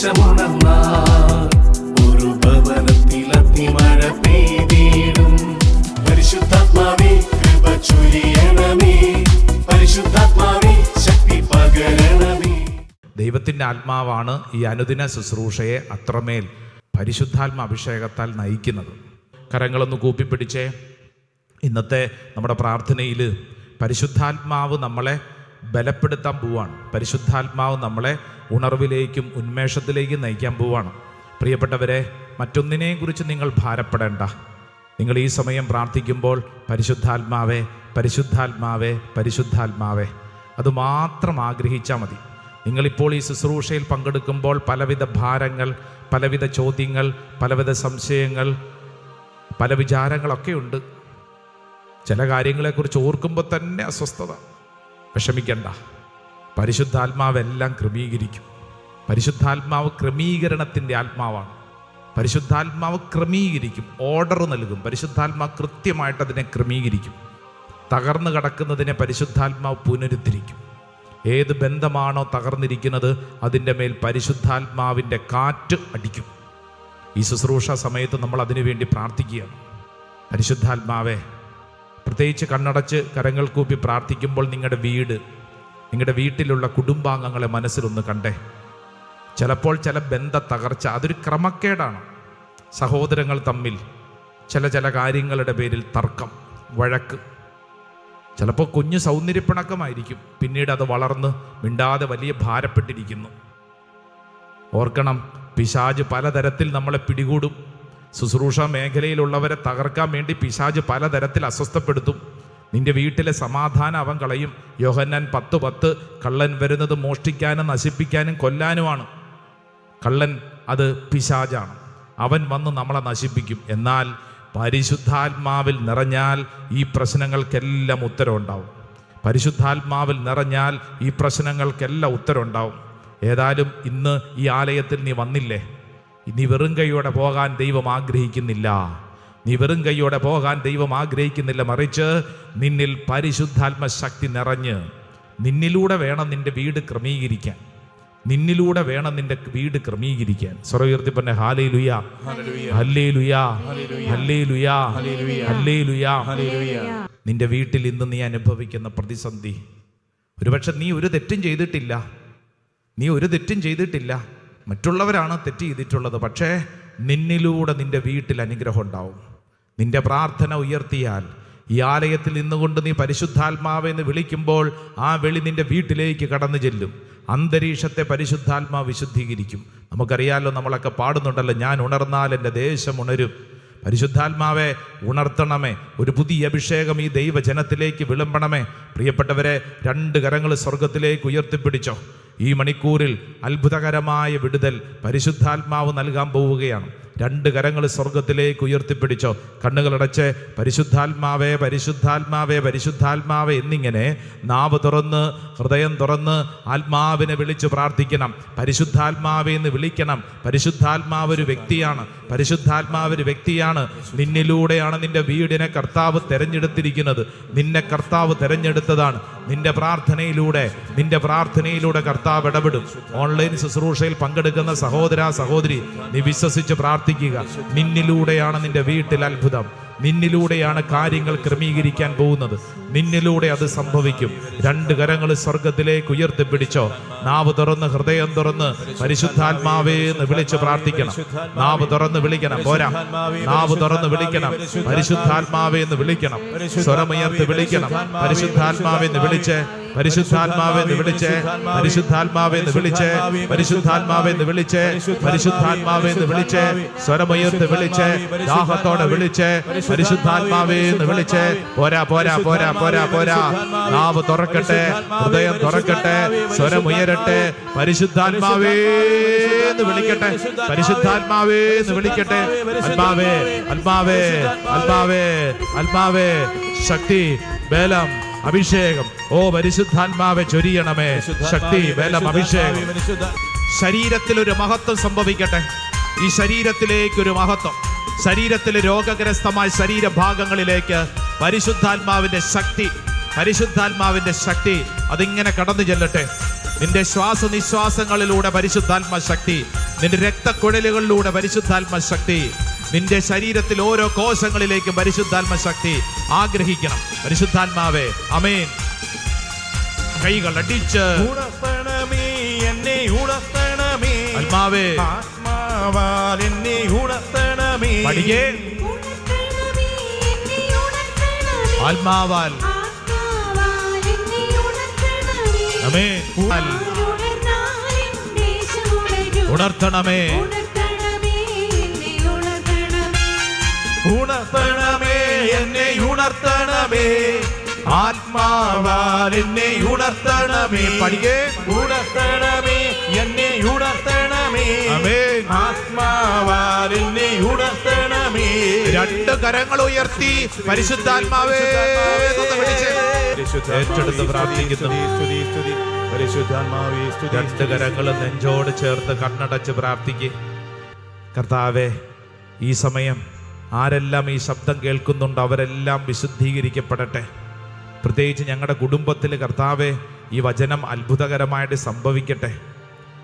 ദേശമുണർന്നാൽ ഒരു ഭവനത്തിൽ അഗ്നിമഴ പെയ്തിടും. പരിശുദ്ധാത്മാവേ കൃപ ചൊരിയണമേ, പരിശുദ്ധാത്മാവേ ശക്തി പകരണമേ. ദൈവത്തിൻ്റെ ആത്മാവാണ് ഈ അനുദിന ശുശ്രൂഷയെ അത്രമേൽ പരിശുദ്ധാത്മ അഭിഷേകത്താൽ നയിക്കുന്നത്. കരങ്ങളൊന്ന് കൂപ്പിപ്പിടിച്ചേ. ഇന്നത്തെ നമ്മുടെ പ്രാർത്ഥനയിൽ പരിശുദ്ധാത്മാവ് നമ്മളെ ബലപ്പെടുത്താൻ പോവാണ്. പരിശുദ്ധാത്മാവ് നമ്മളെ ഉണർവിലേക്കും ഉന്മേഷത്തിലേക്കും നയിക്കാൻ പോവാണ്. പ്രിയപ്പെട്ടവരെ, മറ്റൊന്നിനെയും കുറിച്ച് നിങ്ങൾ ഭാരപ്പെടേണ്ട. നിങ്ങൾ ഈ സമയം പ്രാർത്ഥിക്കുമ്പോൾ പരിശുദ്ധാത്മാവേ, പരിശുദ്ധാത്മാവേ, പരിശുദ്ധാത്മാവേ, അതുമാത്രം ആഗ്രഹിച്ചാൽ മതി. നിങ്ങളിപ്പോൾ ഈ ശുശ്രൂഷയിൽ പങ്കെടുക്കുമ്പോൾ പലവിധ ഭാരങ്ങൾ, പലവിധ ചോദ്യങ്ങൾ, പലവിധ സംശയങ്ങൾ, പല വിചാരങ്ങളൊക്കെ ഉണ്ട്. ചില കാര്യങ്ങളെക്കുറിച്ച് ഓർക്കുമ്പോൾ തന്നെ അസ്വസ്ഥത. വിഷമിക്കണ്ട, പരിശുദ്ധാത്മാവെല്ലാം ക്രമീകരിക്കും. പരിശുദ്ധാത്മാവ് ക്രമീകരണത്തിൻ്റെ ആത്മാവാണ്. പരിശുദ്ധാത്മാവ് ക്രമീകരിക്കും, ഓർഡർ നൽകും. പരിശുദ്ധാത്മാവ് കൃത്യമായിട്ട് അതിനെ ക്രമീകരിക്കും. തകർന്നു കിടക്കുന്നതിനെ പരിശുദ്ധാത്മാവ് പുനരുദ്ധരിക്കും. ഏത് ബന്ധമാണോ തകർന്നിരിക്കുന്നത് അതിൻ്റെ മേൽ പരിശുദ്ധാത്മാവിൻ്റെ കാറ്റ് അടിക്കും. ഈ ശുശ്രൂഷ സമയത്ത് നമ്മൾ അതിനു വേണ്ടി പ്രാർത്ഥിക്കുകയാണ്. പരിശുദ്ധാത്മാവേ, പ്രത്യേകിച്ച് കണ്ണടച്ച് കരങ്ങൾ കൂപ്പി പ്രാർത്ഥിക്കുമ്പോൾ നിങ്ങളുടെ വീട്, നിങ്ങളുടെ വീട്ടിലുള്ള കുടുംബാംഗങ്ങളെ മനസ്സിലൊന്ന് കണ്ടേ. ചിലപ്പോൾ ചില ബന്ധ തകർച്ച, അതൊരു ക്രമക്കേടാണ്. സഹോദരങ്ങൾ തമ്മിൽ ചില കാര്യങ്ങളുടെ പേരിൽ തർക്കം, വഴക്ക്, ചിലപ്പോൾ കുഞ്ഞു സൗന്ദര്യപ്പിണക്കമായിരിക്കും. പിന്നീട് അത് വളർന്ന് മിണ്ടാതെ വലിയ ഭാരപ്പെട്ടിരിക്കുന്നു. ഓർക്കണം, പിശാച് പലതരത്തിൽ നമ്മളെ പിടികൂടും. ശുശ്രൂഷ മേഖലയിലുള്ളവരെ തകർക്കാൻ വേണ്ടി പിശാച് പലതരത്തിൽ അസ്വസ്ഥപ്പെടുത്തും. നിന്റെ വീട്ടിലെ സമാധാനം അവൻ കളയും. യോഹന്നാൻ 10:10, കള്ളൻ വരുന്നത് മോഷ്ടിക്കാനും നശിപ്പിക്കാനും കൊല്ലാനുമാണ്. കള്ളൻ അത് പിശാചാണ്. അവൻ വന്ന് നമ്മളെ നശിപ്പിക്കും. എന്നാൽ പരിശുദ്ധാത്മാവിൽ നിറഞ്ഞാൽ ഈ പ്രശ്നങ്ങൾക്കെല്ലാം ഉത്തരവുണ്ടാവും. പരിശുദ്ധാത്മാവിൽ നിറഞ്ഞാൽ ഈ പ്രശ്നങ്ങൾക്കെല്ലാം ഉത്തരവുണ്ടാവും. ഏതായാലും ഇന്ന് ഈ ആലയത്തിൽ നീ വന്നില്ലേ, നീ വെറും കൈയോടെ പോകാൻ ദൈവം ആഗ്രഹിക്കുന്നില്ല. നീ വെറും കൈയോടെ പോകാൻ ദൈവം ആഗ്രഹിക്കുന്നില്ല. മറിച്ച് നിന്നിൽ പരിശുദ്ധാത്മ ശക്തി നിറഞ്ഞ് നിന്നിലൂടെ വേണം നിന്റെ വീട് ക്രമീകരിക്കാൻ. നിന്നിലൂടെ വേണം നിന്റെ വീട് ക്രമീകരിക്കാൻ. സ്വരമുയർത്തി പറഞ്ഞ ഹല്ലേലൂയ, ഹല്ലേലൂയ, ഹല്ലേലൂയ, ഹല്ലേലൂയ. നിന്റെ വീട്ടിൽ ഇന്ന് നീ അനുഭവിക്കുന്ന പ്രതിസന്ധി, ഒരുപക്ഷെ നീ ഒരു തെറ്റും ചെയ്തിട്ടില്ല, നീ ഒരു തെറ്റും ചെയ്തിട്ടില്ല, മറ്റുള്ളവരാണ് തെറ്റ് ചെയ്തിട്ടുള്ളത്. പക്ഷേ നിന്നിലൂടെ നിന്റെ വീട്ടിൽ അനുഗ്രഹം ഉണ്ടാവും. നിന്റെ പ്രാർത്ഥന ഉയർത്തിയാൽ, ഈ ആലയത്തിൽ നിന്നുകൊണ്ട് നീ പരിശുദ്ധാത്മാവെന്ന് വിളിക്കുമ്പോൾ ആ വിളി നിന്റെ വീട്ടിലേക്ക് കടന്നു ചെല്ലും. അന്തരീക്ഷത്തെ പരിശുദ്ധാത്മാവ് വിശുദ്ധീകരിക്കും. നമുക്കറിയാമല്ലോ, നമ്മളൊക്കെ പാടുന്നുണ്ടല്ലോ, ഞാൻ ഉണർന്നാൽ എൻ്റെ ദേശം ഉണരും. പരിശുദ്ധാത്മാവെ ഉണർത്തണമേ, ഒരു പുതിയ അഭിഷേകം ഈ ദൈവജനത്തിലേക്ക് വിളമ്പണമേ. പ്രിയപ്പെട്ടവരെ, 2 കരങ്ങൾ സ്വർഗത്തിലേക്ക് ഉയർത്തിപ്പിടിച്ചോ. ഈ മണിക്കൂറിൽ അത്ഭുതകരമായ വിടുതൽ പരിശുദ്ധാത്മാവ് നൽകാൻ പോവുകയാണ്. 2 കരങ്ങൾ സ്വർഗത്തിലേക്ക് ഉയർത്തിപ്പിടിച്ചോ. കണ്ണുകളടച്ച് പരിശുദ്ധാത്മാവേ, പരിശുദ്ധാത്മാവേ, പരിശുദ്ധാത്മാവേ എന്നിങ്ങനെ നാവ് തുറന്ന് ഹൃദയം തുറന്ന് ആത്മാവിനെ വിളിച്ച് പ്രാർത്ഥിക്കണം. പരിശുദ്ധാത്മാവേ എന്ന് വിളിക്കണം. പരിശുദ്ധാത്മാവ് ഒരു വ്യക്തിയാണ്. പരിശുദ്ധാത്മാവ് ഒരു വ്യക്തിയാണ്. നിന്നിലൂടെയാണ് നിന്റെ വീടിനെ കർത്താവ് തെരഞ്ഞെടുത്തിരിക്കുന്നത്. നിന്നെ കർത്താവ് തെരഞ്ഞെടുത്തതാണ്. നിന്റെ പ്രാർത്ഥനയിലൂടെ കർത്താവ് ഇടപെടും. ഓൺലൈൻ ശുശ്രൂഷയിൽ പങ്കെടുക്കുന്ന സഹോദര സഹോദരി, നീ വിശ്വസിച്ച് പ്രാർത്ഥിക്കുക. നിന്നിലൂടെയാണ് നിന്റെ വീട്ടിൽ അത്ഭുതം. നിന്നിലൂടെയാണ് കാര്യങ്ങൾ ക്രമീകരിക്കാൻ പോകുന്നത്. നിന്നിലൂടെ അത് സംഭവിക്കും. 2 കരങ്ങൾ സ്വർഗത്തിലേക്ക് ഉയർത്തിപ്പിടിച്ചോ. നാവ് തുറന്ന് ഹൃദയം തുറന്ന് പരിശുദ്ധാത്മാവേ എന്ന് വിളിച്ച് പ്രാർത്ഥിക്കണം. നാവ് തുറന്ന് വിളിക്കണം. പോരാ, നാവ് തുറന്ന് വിളിക്കണം. പരിശുദ്ധാത്മാവേ എന്ന് വിളിക്കണം. സ്വരമുയർത്തി വിളിക്കണം. പരിശുദ്ധാത്മാവേ എന്ന് വിളിച്ച്, പരിശുദ്ധാത്മാവേ എന്ന് വിളിച്ച്, പരിശുദ്ധാത്മാവേ എന്ന് വിളിച്ച്, പരിശുദ്ധാത്മാവേ എന്ന് വിളിച്ച്, പരിശുദ്ധാത്മാവേ എന്ന് വിളിച്ച്, സ്വരമുയർത്തി വിളിച്ച്, ദാഹത്തോടെ വിളിച്ച്, പരിശുദ്ധാത്മാവേ എന്ന് വിളിച്ച്. പോരാ പോരാ പോരാ പോരാ പോരാ. നാവ് തുറക്കട്ടെ, ഹൃദയം തുറക്കട്ടെ, സ്വരമുയരട്ടെ. പരിശുദ്ധാത്മാവേ എന്ന് വിളിക്കട്ടെ. പരിശുദ്ധാത്മാവേ എന്ന് വിളിക്കട്ടെ. ആത്മാവേ, ആത്മാവേ, ആത്മാവേ, ആത്മാവേ, ശക്തി, ബലം, അഭിഷേകം. ഓ പരിശുദ്ധാത്മാവെ ചൊരിയണമേ. ശക്തി, ബലം, അഭിഷേകം. ശരീരത്തിൽ ഒരു മഹത്വം സംഭവിക്കട്ടെ. ഈ ശരീരത്തിലേക്കൊരു മഹത്വം, ശരീരത്തിലെ രോഗഗ്രസ്തമായ ശരീരഭാഗങ്ങളിലേക്ക് പരിശുദ്ധാത്മാവിന്റെ ശക്തി, പരിശുദ്ധാത്മാവിന്റെ ശക്തി അതിങ്ങനെ കടന്നു ചെല്ലട്ടെ. നിന്റെ ശ്വാസനിശ്വാസങ്ങളിലൂടെ പരിശുദ്ധാത്മ ശക്തി, നിന്റെ രക്തക്കുഴലുകളിലൂടെ പരിശുദ്ധാത്മ ശക്തി, നിന്റെ ശരീരത്തിൽ ഓരോ കോശങ്ങളിലേക്കും പരിശുദ്ധാത്മ ശക്തി ആഗ്രഹിക്കണം. പരിശുദ്ധാത്മാവേ, ആമേൻ. കൈകൾ അടിച്ച് ഉണർത്തണമേ, എന്നെ ഉണർത്തണമേ, ആത്മാവേ, ആത്മാവാൽ എന്നെ ഉണർത്തണമേ. പഠിക്കേ. ആത്മാവാൽ ആമേൻ. ഉണർത്തണമേ, ഉണർത്തണമേ, എന്നെ ഉണർത്തണമേ, ആത്മാവാൽ എന്നെ ഉണർത്തണമേ. പഠിക്കേ. ഉണർത്തണമേ, എന്നെ ഉണർത്തണമേ, ആമേൻ. ആത്മാവാൽ എന്നെ ഉണർത്തണമേ. രണ്ട് കരങ്ങൾ ഉയർത്തി പരിശുദ്ധാത്മാവേ എന്ന് വിളിച്ച് ഏറ്റെടുത്ത് പ്രാർത്ഥിക്കുന്നു. പരിശുദ്ധാത്മാവേ, രണ്ട് കരങ്ങൾ നെഞ്ചോട് ചേർത്ത് കണ്ണടച്ച് പ്രാർത്ഥിക്കുക. കർത്താവേ, ഈ സമയം ആരെല്ലാം ഈ ശബ്ദം കേൾക്കുന്നുണ്ട് അവരെല്ലാം വിശുദ്ധീകരിക്കപ്പെടട്ടെ. പ്രത്യേകിച്ച് ഞങ്ങളുടെ കുടുംബത്തിൽ കർത്താവേ, ഈ വചനം അത്ഭുതകരമായിട്ട് സംഭവിക്കട്ടെ.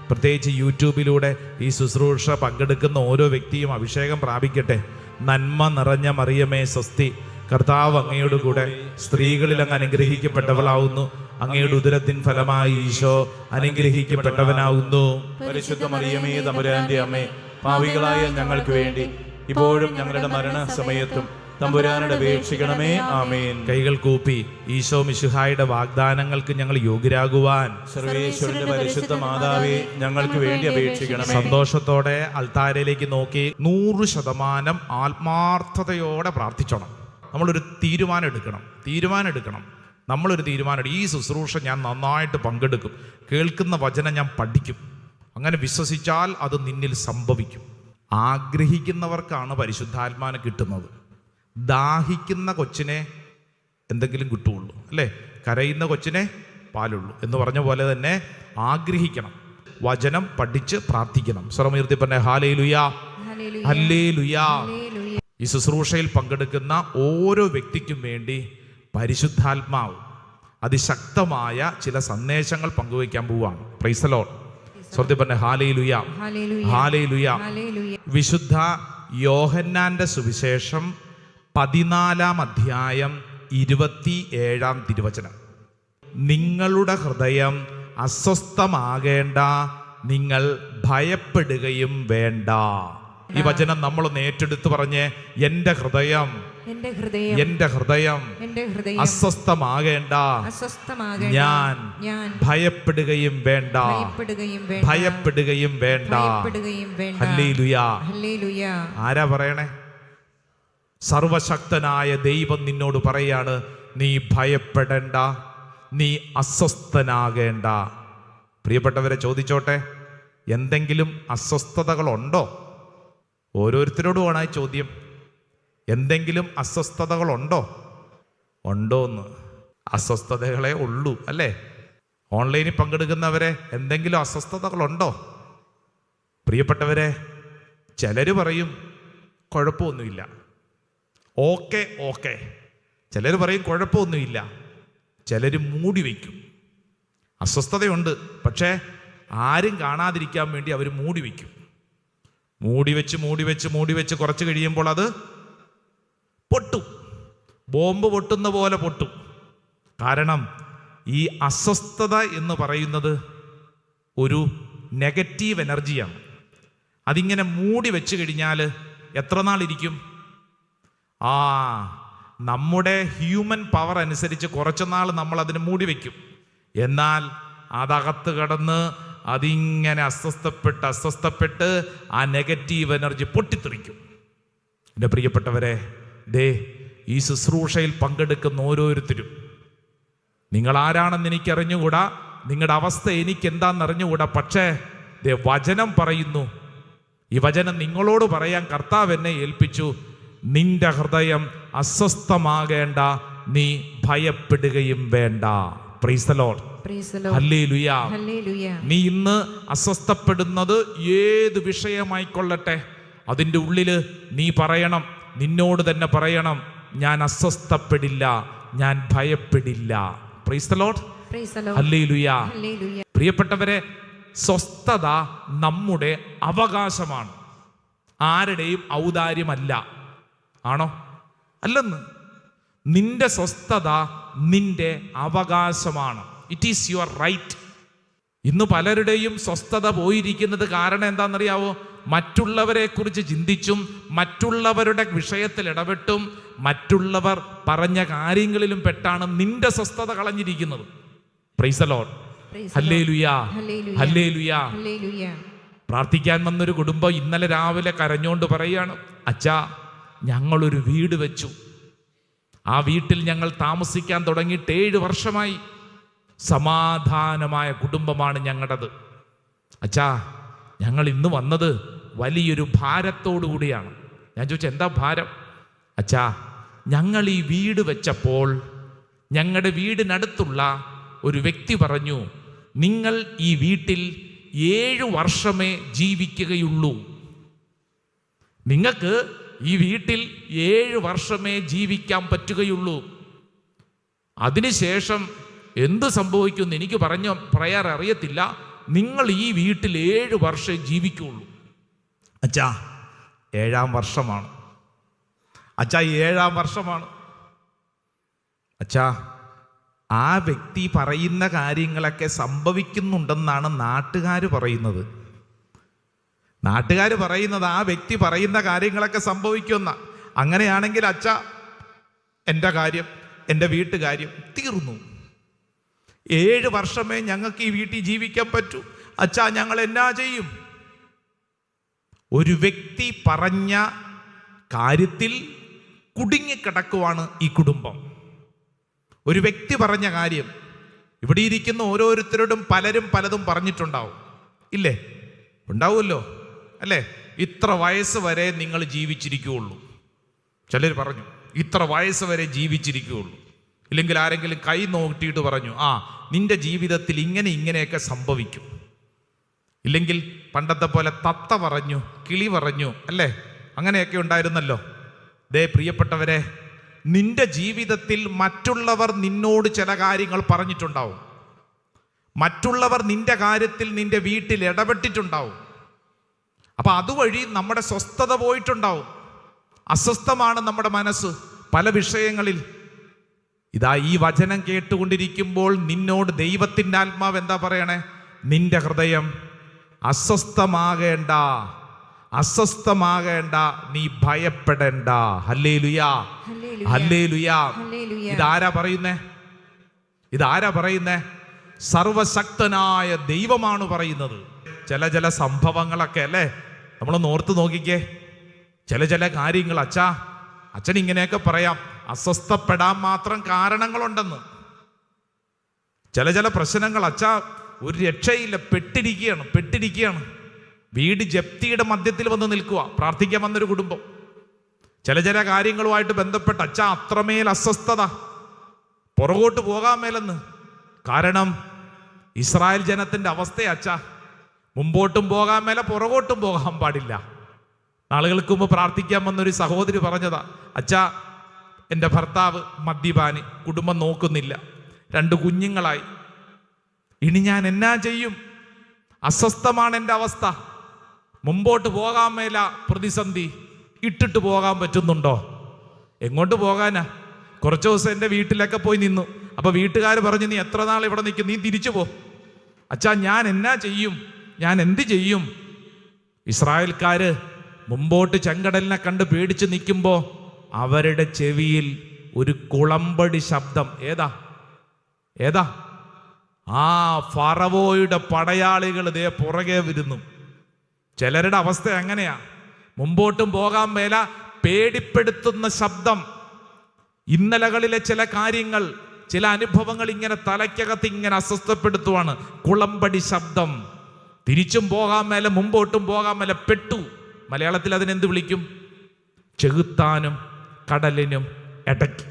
പ്രത്യേകിച്ച് യൂട്യൂബിലൂടെ ഈ ശുശ്രൂഷ പങ്കെടുക്കുന്ന ഓരോ വ്യക്തിയും അഭിഷേകം പ്രാപിക്കട്ടെ. നന്മ നിറഞ്ഞ മറിയമേ സ്വസ്തി, കർത്താവ് അങ്ങയുടെ കൂടെ സ്ത്രീകളിൽ അങ്ങ് അനുഗ്രഹിക്കപ്പെട്ടവളാവുന്നു. അങ്ങയുടെ ഉദരത്തിൻ ഫലമായി ഈശോ അനുഗ്രഹിക്കപ്പെട്ടവനാവുന്നു. പരിശുദ്ധ മറിയമേ, തമ്പുരാന്റെ അമ്മേ, പാപികളായ ഞങ്ങൾക്ക് വേണ്ടി ഇപ്പോഴും ഞങ്ങളുടെ മരണസമയത്തും തമ്പുരാനോട് അപേക്ഷിക്കണമേ. ആമേൻ. കൈകൾ കൂപ്പി ഈശോ മിശിഹായുടെ വാഗ്ദാനങ്ങൾക്ക് ഞങ്ങൾ യോഗ്യരാകുവാൻ സർവേശ്വരന്റെ പരിശുദ്ധ മാതാവേ, ഞങ്ങൾക്ക് വേണ്ടി അപേക്ഷിക്കണമേ. സന്തോഷത്തോടെ അൾത്താരയിലേക്ക് നോക്കി 100% ആത്മാർത്ഥതയോടെ പ്രാർത്ഥിച്ചോണം. നമ്മളൊരു തീരുമാനം എടുക്കണം. നമ്മളൊരു തീരുമാനം, ഈ ശുശ്രൂഷ ഞാൻ നന്നായിട്ട് പങ്കെടുക്കും, കേൾക്കുന്ന വചനം ഞാൻ പഠിക്കും. അങ്ങനെ വിശ്വസിച്ചാൽ അത് നിന്നിൽ സംഭവിക്കും. ആഗ്രഹിക്കുന്നവർക്കാണ് പരിശുദ്ധാത്മാവിനെ കിട്ടുന്നത്. ദാഹിക്കുന്ന കൊച്ചിനെ എന്തെങ്കിലും കിട്ടുകയുള്ളൂ, അല്ലേ? കരയുന്ന കൊച്ചിനെ പാലുള്ളൂ എന്ന് പറഞ്ഞ പോലെ തന്നെ ആഗ്രഹിക്കണം, വചനം പഠിച്ച് പ്രാർത്ഥിക്കണം. സ്വരമുയർത്തി പറഞ്ഞേ ഹല്ലേലൂയ, ഹല്ലേലൂയ. ഈ ശുശ്രൂഷയിൽ പങ്കെടുക്കുന്ന ഓരോ വ്യക്തിക്കും വേണ്ടി പരിശുദ്ധാത്മാവ് അതിശക്തമായ ചില സന്ദേശങ്ങൾ പങ്കുവയ്ക്കാൻ പോവുകയാണ്. Price the Lord. സ്വരത്തിൽ പറഞ്ഞേ ഹല്ലേലൂയ, ഹല്ലേലൂയ. വിശുദ്ധ യോഹന്നാന്റെ സുവിശേഷം 14 അധ്യായം 27 തിരുവചനം. നിങ്ങളുടെ ഹൃദയം അസ്വസ്ഥമാകേണ്ട, നിങ്ങൾ ഭയപ്പെടുകയും വേണ്ട. ഈ വചനം നമ്മളൊന്ന് ഏറ്റെടുത്ത് പറഞ്ഞ്, എൻ്റെ ഹൃദയം അസ്വസ്ഥമാകേണ്ട, ഞാൻ ഭയപ്പെടുകയും വേണ്ട. ഹല്ലേലൂയ. ആരാ പറയണേ? സർവശക്തനായ ദൈവം നിന്നോട് പറയാണ്, നീ ഭയപ്പെടേണ്ട, നീ അസ്വസ്ഥനാകേണ്ട. പ്രിയപ്പെട്ടവരെ, ചോദിച്ചോട്ടെ, എന്തെങ്കിലും അസ്വസ്ഥതകളുണ്ടോ? ഓരോരുത്തരോടുമാണ് ഈ ചോദ്യം. എന്തെങ്കിലും അസ്വസ്ഥതകളുണ്ടോ? ഉണ്ടോന്ന്? അസ്വസ്ഥതകളെ ഉള്ളൂ, അല്ലേ? ഓൺലൈനിൽ പങ്കെടുക്കുന്നവരെ എന്തെങ്കിലും അസ്വസ്ഥതകളുണ്ടോ? പ്രിയപ്പെട്ടവരെ, ചിലർ പറയും കുഴപ്പമൊന്നുമില്ല, ഓക്കെ. ചിലർ പറയും കുഴപ്പമൊന്നുമില്ല. ചിലർ മൂടി വയ്ക്കും. അസ്വസ്ഥതയുണ്ട്, പക്ഷേ ആരും കാണാതിരിക്കാൻ വേണ്ടി അവർ മൂടി വയ്ക്കും. മൂടി വെച്ച് കുറച്ച് കഴിയുമ്പോൾ അത് പൊട്ടും. ബോംബ് പൊട്ടുന്ന പോലെ പൊട്ടും. കാരണം ഈ അസ്വസ്ഥത എന്ന് പറയുന്നത് ഒരു നെഗറ്റീവ് എനർജിയാണ്. അതിങ്ങനെ മൂടി വെച്ച് കഴിഞ്ഞാൽ എത്ര നാളിരിക്കും? നമ്മുടെ ഹ്യൂമൻ പവർ അനുസരിച്ച് കുറച്ച് നാൾ നമ്മൾ അതിന് മൂടി വയ്ക്കും. എന്നാൽ അതകത്ത് കടന്ന് അതിങ്ങനെ അസ്വസ്ഥപ്പെട്ട് ആ നെഗറ്റീവ് എനർജി പൊട്ടിത്തെറിക്കും. എൻ്റെ പ്രിയപ്പെട്ടവരെ, ഈ ശുശ്രൂഷയിൽ പങ്കെടുക്കുന്ന ഓരോരുത്തരും, നിങ്ങൾ ആരാണെന്ന് എനിക്കറിഞ്ഞുകൂടാ, നിങ്ങളുടെ അവസ്ഥ എനിക്കെന്താണെന്നറിഞ്ഞുകൂടാ, പക്ഷേ വചനം പറയുന്നു, ഈ വചനം നിങ്ങളോട് പറയാൻ കർത്താവ് എന്നെ ഏൽപ്പിച്ചു. നിന്റെ ഹൃദയം അസ്വസ്ഥമാകേണ്ട, നീ ഭയപ്പെടുകയും വേണ്ട. Price the lord. ഹല്ലേലൂയ. നീ ഇന്ന് അസ്വസ്ഥപ്പെടുന്നത് ഏത് വിഷയമായിക്കൊള്ളട്ടെ, അതിൻ്റെ ഉള്ളിൽ നീ പറയണം, നിന്നോട് തന്നെ പറയണം, ഞാൻ അസ്വസ്ഥപ്പെടില്ല, ഞാൻ ഭയപ്പെടില്ല. Praise the lord. ഹല്ലേലൂയ. പ്രിയപ്പെട്ടവരെ, സ്വസ്ഥത നമ്മുടെ അവകാശമാണ്, ആരുടെയും ഔദാര്യമല്ല. ആണോ? അല്ലെന്ന്. നിന്റെ സ്വസ്ഥത നിന്റെ അവകാശമാണ്. It is your right. ഇന്ന് പലരുടെയും സ്വസ്ഥത പോയിരിക്കുന്നത് കാരണം എന്താണെന്നറിയാവോ? മറ്റുള്ളവരെ കുറിച്ച് ചിന്തിച്ചും മറ്റുള്ളവരുടെ വിഷയത്തിൽ ഇടപെട്ടും മറ്റുള്ളവർ പറഞ്ഞ കാര്യങ്ങളിലും പെട്ടാണ് നിന്റെ സ്വസ്ഥത കളഞ്ഞിരിക്കുന്നത്. Praise the lord. Hallelujah, hallelujah. പ്രാർത്ഥിക്കാൻ വന്നൊരു കുടുംബം ഇന്നലെ രാവിലെ കരഞ്ഞോണ്ട് പറയാണ്, അച്ഛാ, ഞങ്ങളൊരു വീട് വെച്ചു. ആ വീട്ടിൽ ഞങ്ങൾ താമസിക്കാൻ തുടങ്ങിയിട്ട് 7 വർഷമായി. സമാധാനമായ കുടുംബമാണ് ഞങ്ങളുടേത്. അച്ഛാ, ഞങ്ങൾ ഇന്ന് വന്നത് വലിയൊരു ഭാരത്തോടു കൂടിയാണ്. ഞാൻ ചോദിച്ചു, എന്താ ഭാരം? അച്ഛാ, ഞങ്ങൾ ഈ വീട് വെച്ചപ്പോൾ ഞങ്ങളുടെ വീടിനടുത്തുള്ള ഒരു വ്യക്തി പറഞ്ഞു, നിങ്ങൾ ഈ വീട്ടിൽ 7 വർഷമേ ജീവിക്കുകയുള്ളൂ. നിങ്ങൾക്ക് ഈ വീട്ടിൽ 7 വർഷമേ ജീവിക്കാൻ പറ്റുകയുള്ളൂ. അതിനുശേഷം എന്ത് സംഭവിക്കുമെന്ന് എനിക്ക് പറയാൻ അറിയത്തില്ല. നിങ്ങൾ ഈ വീട്ടിൽ 7 വർഷം ജീവിക്കുള്ളൂ. അച്ഛാ, 7ാം വർഷമാണ്. അച്ഛാ, 7ാം വർഷമാണ്. അച്ഛാ, ആ വ്യക്തി പറയുന്ന കാര്യങ്ങളൊക്കെ സംഭവിക്കുന്നുണ്ടെന്നാണ് നാട്ടുകാർ പറയുന്നത്. നാട്ടുകാർ പറയുന്നത് ആ വ്യക്തി പറയുന്ന കാര്യങ്ങളൊക്കെ സംഭവിക്കുന്ന. അങ്ങനെയാണെങ്കിൽ അച്ഛാ, എൻ്റെ കാര്യം, എൻ്റെ വീട്ടുകാര്യം തീർന്നു. 7 വർഷമേ ഞങ്ങൾക്ക് ഈ വീട്ടിൽ ജീവിക്കാൻ പറ്റൂ. അച്ഛാ, ഞങ്ങൾ എന്നാ ചെയ്യും? ഒരു വ്യക്തി പറഞ്ഞ കാര്യത്തിൽ കുടുങ്ങിക്കിടക്കുവാണ് ഈ കുടുംബം. ഒരു വ്യക്തി പറഞ്ഞ കാര്യം. ഇവിടെ ഇരിക്കുന്ന ഓരോരുത്തരോടും പലരും പലതും പറഞ്ഞിട്ടുണ്ടാവും, ഇല്ലേ? ഉണ്ടാവുമല്ലോ, അല്ലേ? ഇത്ര വയസ്സ് വരെ നിങ്ങൾ ജീവിച്ചിരിക്കുകയുള്ളൂ. ചിലർ പറഞ്ഞു ഇത്ര വയസ്സ് വരെ ജീവിച്ചിരിക്കുകയുള്ളൂ. ഇല്ലെങ്കിൽ ആരെങ്കിലും കൈ നോക്കിയിട്ട് പറഞ്ഞു, ആ, നിന്റെ ജീവിതത്തിൽ ഇങ്ങനെയൊക്കെ സംഭവിക്കും. ഇല്ലെങ്കിൽ പണ്ടത്തെ പോലെ തത്ത പറഞ്ഞു, കിളി പറഞ്ഞു, അല്ലേ? അങ്ങനെയൊക്കെ ഉണ്ടായിരുന്നല്ലോ. ദേ പ്രിയപ്പെട്ടവരെ, നിന്റെ ജീവിതത്തിൽ മറ്റുള്ളവർ നിന്നോട് ചില കാര്യങ്ങൾ പറഞ്ഞിട്ടുണ്ടാവും. മറ്റുള്ളവർ നിന്റെ കാര്യത്തിൽ നിന്റെ വീട്ടിൽ ഇടപെട്ടിട്ടുണ്ടാവും. അപ്പൊ അതുവഴി നമ്മുടെ സ്വസ്ഥത പോയിട്ടുണ്ടാവും. അസ്വസ്ഥമാണ് നമ്മുടെ മനസ്സ് പല വിഷയങ്ങളിൽ. ഇതാ ഈ വചനം കേട്ടുകൊണ്ടിരിക്കുമ്പോൾ നിന്നോട് ദൈവത്തിൻ്റെ ആത്മാവ് എന്താ പറയണേ? നിന്റെ ഹൃദയം അസ്വസ്ഥമാകേണ്ട, നീ ഭയപ്പെടേണ്ട. ഹല്ലേലൂയാ, ഹല്ലേലൂയാ. ഇതാരാ പറയുന്നേ? സർവശക്തനായ ദൈവമാണ് പറയുന്നത്. ചില സംഭവങ്ങളൊക്കെ, അല്ലേ, നമ്മളൊന്ന് ഓർത്ത് നോക്കിക്കേ. ചില കാര്യങ്ങൾ, അച്ഛൻ ഇങ്ങനെയൊക്കെ പറയാം, അസ്വസ്ഥപ്പെടാൻ മാത്രം കാരണങ്ങളുണ്ടെന്ന്. ചില പ്രശ്നങ്ങൾ, ഒരു രക്ഷയില്ല, പെട്ടിരിക്കുകയാണ്. വീട് ജപ്തിയുടെ മധ്യത്തിൽ വന്ന് നിൽക്കുക. പ്രാർത്ഥിക്കാൻ വന്നൊരു കുടുംബം. ചില കാര്യങ്ങളുമായിട്ട് ബന്ധപ്പെട്ട് അത്രമേൽ അസ്വസ്ഥത, പുറകോട്ട് പോകാൻ മേലെന്ന്. കാരണം ഇസ്രായേൽ ജനത്തിന്റെ അവസ്ഥ മുമ്പോട്ടും പോകാൻ മേലെ, പുറകോട്ടും പോകാൻ പാടില്ല. നാളുകൾക്ക് മുമ്പ് പ്രാർത്ഥിക്കാൻ വന്നൊരു സഹോദരി പറഞ്ഞതാ, എൻ്റെ ഭർത്താവ് മദ്യപാനി, കുടുംബം നോക്കുന്നില്ല, 2 കുഞ്ഞുങ്ങളായി, ഇനി ഞാൻ എന്നാ ചെയ്യും? അസ്വസ്ഥമാണ് എൻ്റെ അവസ്ഥ, മുമ്പോട്ട് പോകാൻ മേല, പ്രതിസന്ധി. ഇട്ടിട്ട് പോകാൻ പറ്റുന്നുണ്ടോ? എങ്ങോട്ട് പോകാനാ? കുറച്ച് ദിവസം എൻ്റെ വീട്ടിലൊക്കെ പോയി നിന്നു. അപ്പൊ വീട്ടുകാർ പറഞ്ഞു, നീ എത്ര നാൾ ഇവിടെ നിൽക്കും? നീ തിരിച്ചു പോ. ഞാൻ എന്നാ ചെയ്യും? ഞാൻ എന്ത് ചെയ്യും? ഇസ്രായേൽക്കാര് മുമ്പോട്ട് ചെങ്കടലിനെ കണ്ട് പേടിച്ച് നിൽക്കുമ്പോ അവരുടെ ചെവിയിൽ ഒരു കുളമ്പടി ശബ്ദം. ഏതാ? ആ ഫറവോയുടെ പടയാളികൾ ദേ പുറകെ വരുന്നു. ചിലരുടെ അവസ്ഥ അങ്ങനെയാ. മുമ്പോട്ടും പോകാൻ മേല, പേടിപ്പെടുത്തുന്ന ശബ്ദം. ഇന്നലകളിലെ ചില കാര്യങ്ങൾ, ചില അനുഭവങ്ങൾ ഇങ്ങനെ തലയ്ക്കകത്ത് ഇങ്ങനെ അസ്വസ്ഥപ്പെടുത്തുവാണ്. കുളമ്പടി ശബ്ദം. തിരിച്ചും പോകാൻ മേലെ, മുമ്പോട്ടും പോകാൻ മേലെ, പെട്ടു. മലയാളത്തിൽ അതിനെന്ത് വിളിക്കും? ചെകുത്താനും കടലിനും ഇടയ്ക്ക്.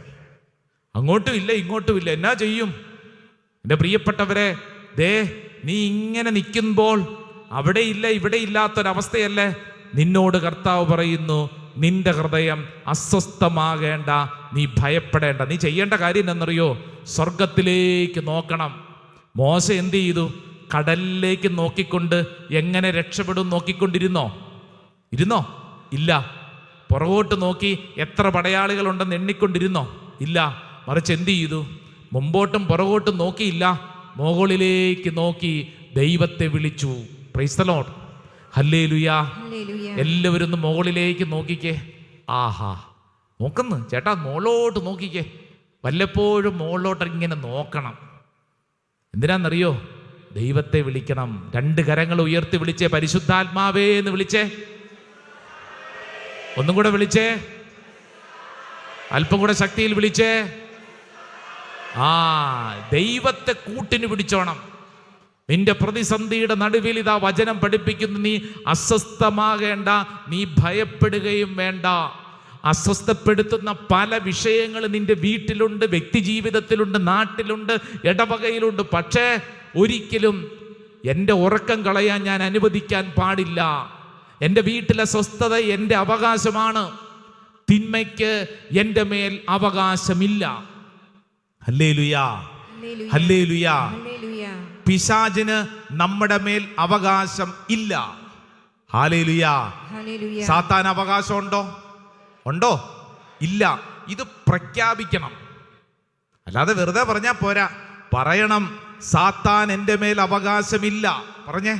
അങ്ങോട്ടും ഇല്ല, ഇങ്ങോട്ടും ഇല്ല. എന്നാ ചെയ്യും? എൻ്റെ പ്രിയപ്പെട്ടവരെ, നീ ഇങ്ങനെ നിൽക്കുമ്പോൾ അവിടെ ഇല്ല, ഇവിടെ ഇല്ലാത്തൊരവസ്ഥയല്ലേ? നിന്നോട് കർത്താവ് പറയുന്നു, നിന്റെ ഹൃദയം അസ്വസ്ഥമാകേണ്ട, നീ ഭയപ്പെടേണ്ട. നീ ചെയ്യേണ്ട കാര്യം എന്നറിയോ? സ്വർഗത്തിലേക്ക് നോക്കണം. മോശ എന്ത് ചെയ്തു? കടലിലേക്ക് നോക്കിക്കൊണ്ട് എങ്ങനെ രക്ഷപ്പെടും നോക്കിക്കൊണ്ടിരുന്നോ? ഇല്ല. പുറകോട്ട് നോക്കി എത്ര പടയാളികളുണ്ടെന്ന് എണ്ണിക്കൊണ്ടിരുന്നോ? ഇല്ല. മറിച്ച് എന്ത് ചെയ്തു? മുമ്പോട്ടും പുറകോട്ടും നോക്കിയില്ല, മുകളിലേക്ക് നോക്കി ദൈവത്തെ വിളിച്ചു. Price the lord, hallelujah. എല്ലാവരും ഒന്ന് മുകളിലേക്ക് നോക്കിക്കേ. ആഹാ, നോക്കുന്നു ചേട്ടാ, മുകളിലോട്ട് നോക്കിക്കേ. വല്ലപ്പോഴും മുകളിലോട്ട് ഇങ്ങനെ നോക്കണം. എന്തിനാണെന്നറിയോ? ദൈവത്തെ വിളിക്കണം. 2 കരങ്ങൾ ഉയർത്തി വിളിച്ചേ, പരിശുദ്ധാത്മാവേ എന്ന് വിളിച്ചേ. ഒന്നും കൂടെ വിളിച്ചേ, അല്പം കൂടെ ശക്തിയിൽ വിളിച്ചേ. ദൈവത്തെ കൂട്ടിന് പിടിച്ചോണം. നിന്റെ പ്രതിസന്ധിയുടെ നടുവിൽ ഇതാ വചനം പഠിപ്പിക്കുന്നു. നീ അസ്വസ്ഥമാകേണ്ട, നീ ഭയപ്പെടുകയും വേണ്ട. അസ്വസ്ഥപ്പെടുത്തുന്ന പല വിഷയങ്ങൾ നിന്റെ വീട്ടിലുണ്ട്, വ്യക്തി ജീവിതത്തിലുണ്ട്, നാട്ടിലുണ്ട്, ഇടവകയിലുണ്ട്. പക്ഷേ ഒരിക്കലും എൻ്റെ ഉറക്കം കളയാൻ ഞാൻ അനുവദിക്കാൻ പാടില്ല. എൻ്റെ വീട്ടിലെ സ്വസ്ഥത എൻ്റെ അവകാശമാണ്. തിന്മയ്ക്ക് എൻ്റെ മേൽ അവകാശമില്ല. Hallelujah, hallelujah. പിശാചിന് നമ്മുടെ മേൽ അവകാശം ഇല്ല. ഹല്ലേലൂയ. സാത്താൻ അവകാശമുണ്ടോ? ഉണ്ടോ? ഇല്ല. ഇത് പ്രഖ്യാപിക്കണം. അല്ലാതെ വെറുതെ പറഞ്ഞാൽ പോരാ, പറയണം. സാത്താൻ എൻ്റെ മേൽ അവകാശമില്ല. പറഞ്ഞേ,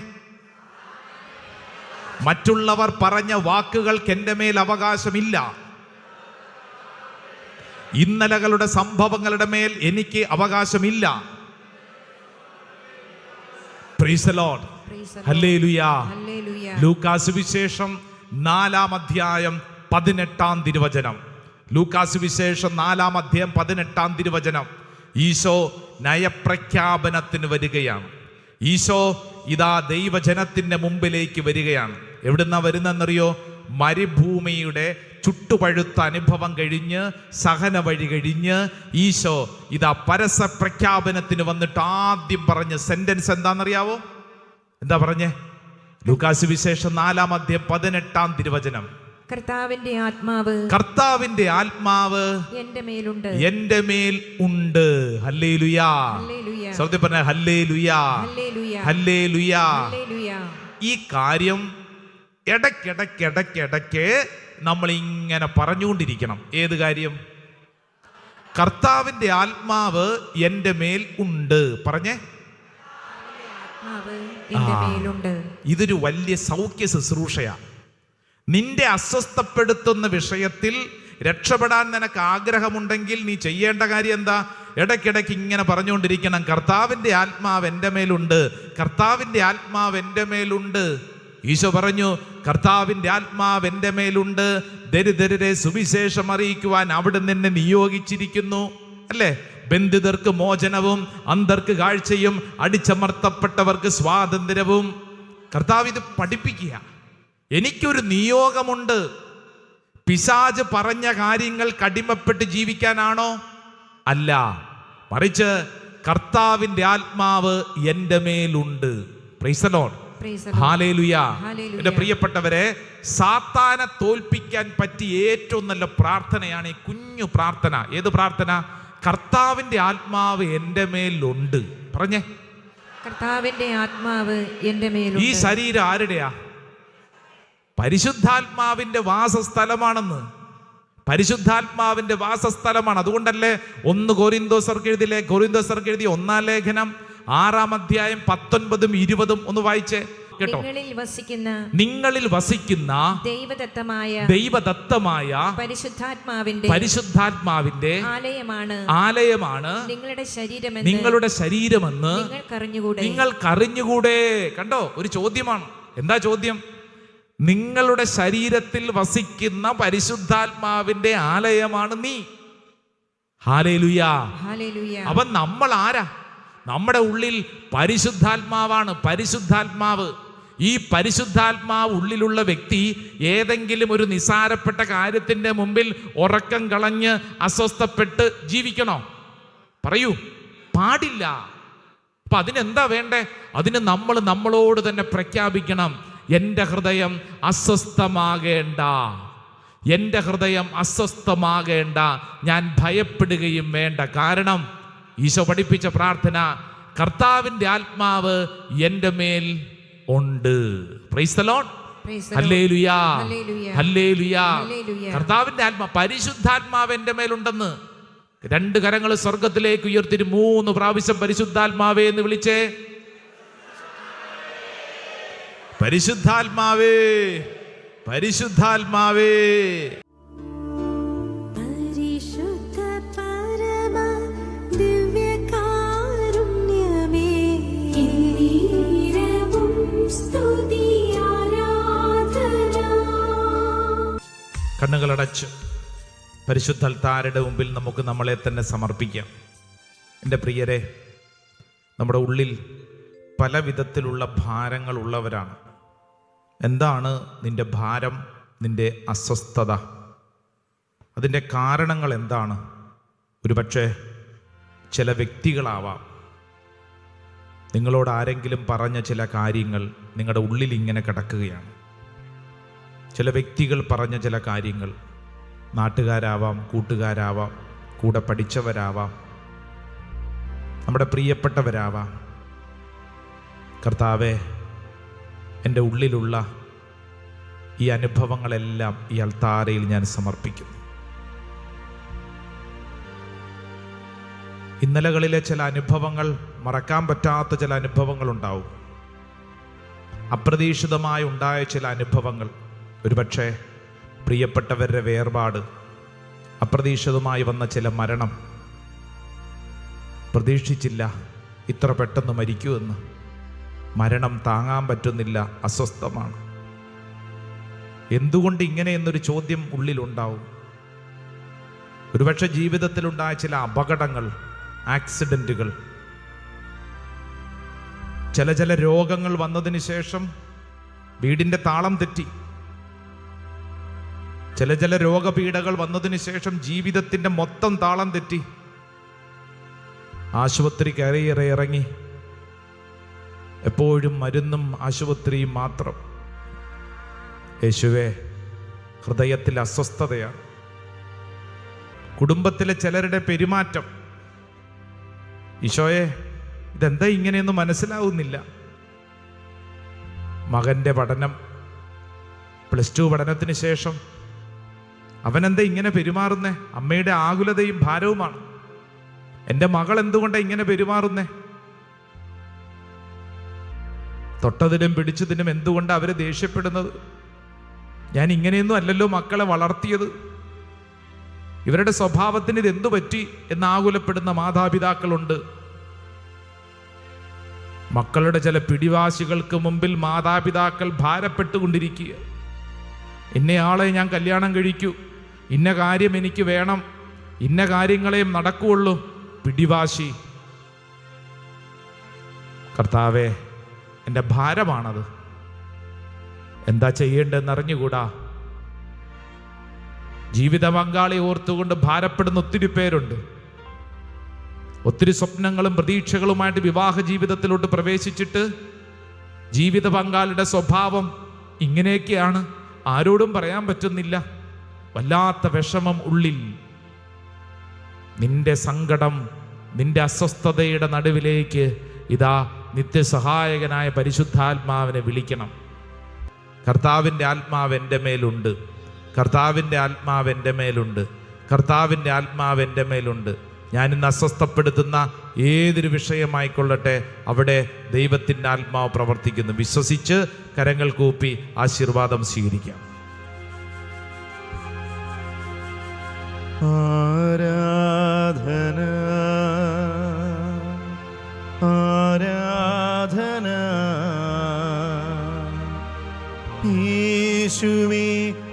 മറ്റുള്ളവർ പറഞ്ഞ വാക്കുകൾക്ക് എൻ്റെ മേൽ അവകാശമില്ല. ഇന്നലകളുടെ സംഭവങ്ങളുടെ മേൽ എനിക്ക് അവകാശമില്ല. Price the lord, hallelujah. Lucas വിശേഷം 4-ാം അധ്യായം 18-ാം തിരുവചനം. ലൂക്കാസ് വിശേഷം 4-ാം അധ്യായം 18-ാം തിരുവചനം. ഈശോ നയപ്രഖ്യാപനത്തിന് വരികയാണ്. ഈശോ ഇതാ ദൈവജനത്തിന്റെ മുമ്പിലേക്ക് വരികയാണ്. എവിടുന്നാ വരുന്നെന്നറിയോ? മരുഭൂമിയുടെ ചുട്ടുപഴുത്ത അനുഭവം കഴിഞ്ഞ്, സഹന വഴി കഴിഞ്ഞ് ഈശോ ഇതാ പരസ്യ പ്രഖ്യാപനത്തിന് വന്നിട്ട് ആദ്യം പറഞ്ഞ സെന്റൻസ് എന്താണെന്നറിയാവോ? എന്താ പറഞ്ഞേ? ലൂക്കാസ് വിശേഷം 4-ാം അധ്യായം 18-ാം തിരുവചനം. കർത്താവിന്റെ ആത്മാവ് എന്റെ മേൽ ഉണ്ട്. ഹല്ലേലൂയ. സൗദി പറഞ്ഞ ഹല്ലേലൂയ, ഹല്ലേലൂയ. ഈ കാര്യം ഇടയ്ക്കിടയ്ക്ക് നമ്മൾ ഇങ്ങനെ പറഞ്ഞുകൊണ്ടിരിക്കണം. ഏത് കാര്യം? കർത്താവിന്റെ ആത്മാവ് എൻ്റെ മേൽ ഉണ്ട്. പറഞ്ഞേ, ഇതൊരു വലിയ സൗഖ്യ ശുശ്രൂഷയാണ്. നിന്റെ അസ്വസ്ഥപ്പെടുത്തുന്ന വിഷയത്തിൽ രക്ഷപ്പെടാൻ നിനക്ക് ആഗ്രഹമുണ്ടെങ്കിൽ നീ ചെയ്യേണ്ട കാര്യം എന്താ? ഇടയ്ക്കിടയ്ക്ക് ഇങ്ങനെ പറഞ്ഞുകൊണ്ടിരിക്കണം, കർത്താവിൻ്റെ ആത്മാവ് എൻ്റെ മേലുണ്ട്, കർത്താവിൻ്റെ ആത്മാവ് എൻ്റെ മേലുണ്ട്. ഈശോ പറഞ്ഞു, കർത്താവിൻ്റെ ആത്മാവ് എൻ്റെ മേലുണ്ട്, ദരിദ്രരെ സുവിശേഷം അറിയിക്കുവാൻ അവിടുന്ന് എന്നെ നിയോഗിച്ചിരിക്കുന്നു. അല്ലേ? ബന്ധിതർക്ക് മോചനവും, അന്ധർക്ക് കാഴ്ചയും, അടിച്ചമർത്തപ്പെട്ടവർക്ക് സ്വാതന്ത്ര്യവും. കർത്താവ് ഇത് പഠിപ്പിക്കുക. എനിക്കൊരു നിയോഗമുണ്ട്. പിശാച് പറഞ്ഞ കാര്യങ്ങൾ കടിമപ്പെട്ട് ജീവിക്കാനാണോ? അല്ല, മറിച്ച് കർത്താവിൻ്റെ ആത്മാവ് എൻ്റെ മേലുണ്ട്. Praise the lord, hallelujah. എൻ്റെ പ്രിയപ്പെട്ടവരെ, സാത്താനെ തോൽപ്പിക്കാൻ പറ്റിയ ഏറ്റവും നല്ല പ്രാർത്ഥനയാണ് ഈ കുഞ്ഞു പ്രാർത്ഥന. ഏത് പ്രാർത്ഥന? കർത്താവിൻ്റെ ആത്മാവ് എൻ്റെ മേലുണ്ട്. പറഞ്ഞേ, കർത്താവിൻ്റെ ആത്മാവ് എൻ്റെ മേലുണ്ട്. ഈ ശരീരം ആരുടെയാ? പരിശുദ്ധാത്മാവിന്റെ വാസസ്ഥലമാണെന്ന്. പരിശുദ്ധാത്മാവിന്റെ വാസസ്ഥലമാണ്. അതുകൊണ്ടല്ലേ 1 കൊരിന്തോസർക്ക് എഴുതിയ 1-ാം ലേഖനം 6-ാം അധ്യായം 19-ഉം 20-ഉം ഒന്ന് വായിച്ചേ കേട്ടോ. നിങ്ങളിൽ വസിക്കുന്ന ദൈവദത്തമായ പരിശുദ്ധാത്മാവിന്റെ ആലയമാണ് നിങ്ങളുടെ ശരീരമെന്ന് നിങ്ങൾക്കറിഞ്ഞുകൂടെ. കണ്ടോ, ഒരു ചോദ്യമാണ്. എന്താ ചോദ്യം? നിങ്ങളുടെ ശരീരത്തിൽ വസിക്കുന്ന പരിശുദ്ധാത്മാവിന്റെ ആലയമാണ് നീ. ഹല്ലേലൂയ. അപ്പൊ നമ്മൾ ആരാ? നമ്മുടെ ഉള്ളിൽ പരിശുദ്ധാത്മാവാണ്. പരിശുദ്ധാത്മാവ്, ഈ പരിശുദ്ധാത്മാവ് ഉള്ളിലുള്ള വ്യക്തി ഏതെങ്കിലും ഒരു നിസാരപ്പെട്ട കാര്യത്തിന്റെ മുമ്പിൽ ഉറക്കം കളഞ്ഞ് അസ്വസ്ഥപ്പെട്ട് ജീവിക്കണോ? പറയൂ, പാടില്ല. അപ്പൊ അതിനെന്താ വേണ്ടേ? അതിന് നമ്മൾ നമ്മളോട് തന്നെ പ്രഖ്യാപിക്കണം, എൻ്റെ ഹൃദയം അസ്വസ്ഥമാകേണ്ട, എൻ്റെ ഹൃദയം അസ്വസ്ഥമാകേണ്ട, ഞാൻ ഭയപ്പെടുകയും വേണ്ട. കാരണം ഈശോ പഠിപ്പിച്ച പ്രാർത്ഥന, കർത്താവിൻ്റെ ആത്മാവ് എൻ്റെ മേൽ ഉണ്ട്. Price the Lord. Praise the hallelujah, hallelujah, hallelujah. Hallelujah. കർത്താവിൻ്റെ പരിശുദ്ധാത്മാവ് എൻ്റെ മേലുണ്ടെന്ന് 2 കരങ്ങൾ സ്വർഗത്തിലേക്ക് ഉയർത്തി 3 പ്രാവശ്യം പരിശുദ്ധാത്മാവേ എന്ന് വിളിച്ചേ. പരിശുദ്ധാത്മാവേ, പരിശുദ്ധാത്മാവേ. പരിശുദ്ധ പരമ ദിവ്യകാരുണ്യമേ, എന്നേരവും സ്തുതി ആരാധന. കണ്ണുകളടച്ച് പരിശുദ്ധ അൽത്താരയുടെ മുമ്പിൽ നമുക്ക് നമ്മളെ തന്നെ സമർപ്പിക്കാം. എൻ്റെ പ്രിയരെ, നമ്മുടെ ഉള്ളിൽ പല വിധത്തിലുള്ള ഭാരങ്ങൾ ഉള്ളവരാണ്. എന്താണ് നിന്റെ ഭാരം, നിന്റെ അസ്വസ്ഥത? അതിൻ്റെ കാരണങ്ങൾ എന്താണ്? ഒരുപക്ഷെ ചില വ്യക്തികളാവാം. നിങ്ങളോട് ആരെങ്കിലും പറഞ്ഞ ചില കാര്യങ്ങൾ നിങ്ങളുടെ ഉള്ളിൽ ഇങ്ങനെ കിടക്കുകയാണ്. ചില വ്യക്തികൾ പറഞ്ഞ ചില കാര്യങ്ങൾ, നാട്ടുകാരാവാം, കൂട്ടുകാരാവാം, കൂടെ പഠിച്ചവരാവാം, നമ്മുടെ പ്രിയപ്പെട്ടവരാവാം. കർത്താവേ, എൻ്റെ ഉള്ളിലുള്ള ഈ അനുഭവങ്ങളെല്ലാം ഈ അൾത്താരയിൽ ഞാൻ സമർപ്പിക്കുന്നു. ഇന്നലകളിലെ ചില അനുഭവങ്ങൾ, മറക്കാൻ പറ്റാത്ത ചില അനുഭവങ്ങൾ ഉണ്ടാവും. അപ്രതീക്ഷിതമായി ഉണ്ടായ ചില അനുഭവങ്ങൾ, ഒരുപക്ഷെ പ്രിയപ്പെട്ടവരുടെ വേർപാട്, അപ്രതീക്ഷിതമായി വന്ന ചില മരണം. പ്രതീക്ഷിച്ചില്ല ഇത്ര പെട്ടെന്ന് മരിക്കുമെന്ന്. മരണം താങ്ങാൻ പറ്റുന്നില്ല, അസ്വസ്ഥമാണ്. എന്തുകൊണ്ട് ഇങ്ങനെ എന്നൊരു ചോദ്യം ഉള്ളിലുണ്ടാവും. ഒരുപക്ഷെ ജീവിതത്തിലുണ്ടായ ചില അപകടങ്ങൾ, ആക്സിഡൻറ്റുകൾ, ചില രോഗങ്ങൾ വന്നതിന് ശേഷം വീടിൻ്റെ താളം തെറ്റി. ചില രോഗപീഠകൾ വന്നതിന് ശേഷം ജീവിതത്തിൻ്റെ മൊത്തം താളം തെറ്റി. ആശുപത്രി കയറിയേറെ ഇറങ്ങി, എപ്പോഴും മരുന്നും ആശുപത്രിയും മാത്രം. യേശുവേ, ഹൃദയത്തിൽ അസ്വസ്ഥതയാണ്. കുടുംബത്തിലെ ചിലരുടെ പെരുമാറ്റം, ഈശോയെ ഇതെന്താ ഇങ്ങനെയൊന്നും മനസ്സിലാവുന്നില്ല. മകൻ്റെ പഠനം, +2 പഠനത്തിന് ശേഷം അവനെന്താ ഇങ്ങനെ പെരുമാറുന്നേ? അമ്മയുടെ ആകുലതയും ഭാരവുമാണ്. എൻ്റെ മകൾ എന്തുകൊണ്ടാണ് ഇങ്ങനെ പെരുമാറുന്നേ? തൊട്ടതിനും പിടിച്ചതിനും എന്തുകൊണ്ടാണ് അവരെ ദേഷ്യപ്പെടുന്നത്? ഞാൻ ഇങ്ങനെയൊന്നും അല്ലല്ലോ മക്കളെ വളർത്തിയത്. ഇവരുടെ സ്വഭാവത്തിന് ഇതെന്തു പറ്റി എന്നാകുലപ്പെടുന്ന മാതാപിതാക്കളുണ്ട്. മക്കളുടെ ചില പിടിവാശികൾക്ക് മുമ്പിൽ മാതാപിതാക്കൾ ഭാരപ്പെട്ടുകൊണ്ടിരിക്കുക. ഇന്നയാളെ ഞാൻ കല്യാണം കഴിക്കൂ, ഇന്ന കാര്യം എനിക്ക് വേണം, ഇന്ന കാര്യങ്ങളെയും നടക്കുകയുള്ളൂ. പിടിവാശി. കർത്താവേ, എൻ്റെ ഭാരമാണത്. എന്താ ചെയ്യേണ്ടതെന്ന് അറിഞ്ഞുകൂടാ. ജീവിത പങ്കാളി ഓർത്തുകൊണ്ട് ഭാരപ്പെടുന്ന ഒത്തിരി പേരുണ്ട്. ഒത്തിരി സ്വപ്നങ്ങളും പ്രതീക്ഷകളുമായിട്ട് വിവാഹ ജീവിതത്തിലോട്ട് പ്രവേശിച്ചിട്ട് ജീവിത പങ്കാളിയുടെ സ്വഭാവം ഇങ്ങനെയൊക്കെയാണ്, ആരോടും പറയാൻ പറ്റുന്നില്ല. വല്ലാത്ത വിഷമം ഉള്ളിൽ. നിന്റെ സങ്കടം, നിന്റെ അസ്വസ്ഥതയുടെ നടുവിലേക്ക് ഇതാ നിത്യസഹായകനായ പരിശുദ്ധാത്മാവിനെ വിളിക്കണം. കർത്താവിൻ്റെ ആത്മാവ് എൻ്റെ മേലുണ്ട്, കർത്താവിൻ്റെ ആത്മാവ് എൻ്റെ മേലുണ്ട്, കർത്താവിൻ്റെ ആത്മാവ് എൻ്റെ മേലുണ്ട്. ഞാനിന്ന് അസ്വസ്ഥപ്പെടുത്തുന്ന ഏതൊരു വിഷയമായിക്കൊള്ളട്ടെ, അവിടെ ദൈവത്തിൻ്റെ ആത്മാവ് പ്രവർത്തിക്കുന്നു. വിശ്വസിച്ച് കരങ്ങൾ കൂപ്പി ആശീർവാദം സ്വീകരിക്കാം. ആരാധന, ആരാധന, യേശുവേ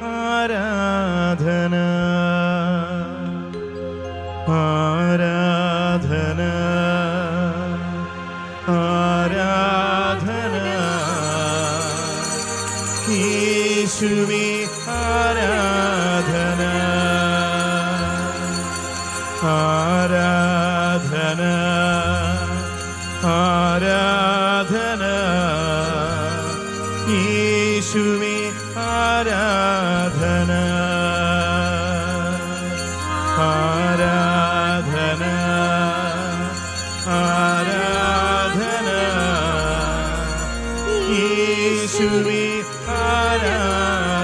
ആരാധന, ആരാധന, ആരാധന, യേശുവേ ആരാധന, ആരാധന, ആരാധന, യേശുവേ ആരാധന, ആരാധന, ആരാധന, ആരാധന.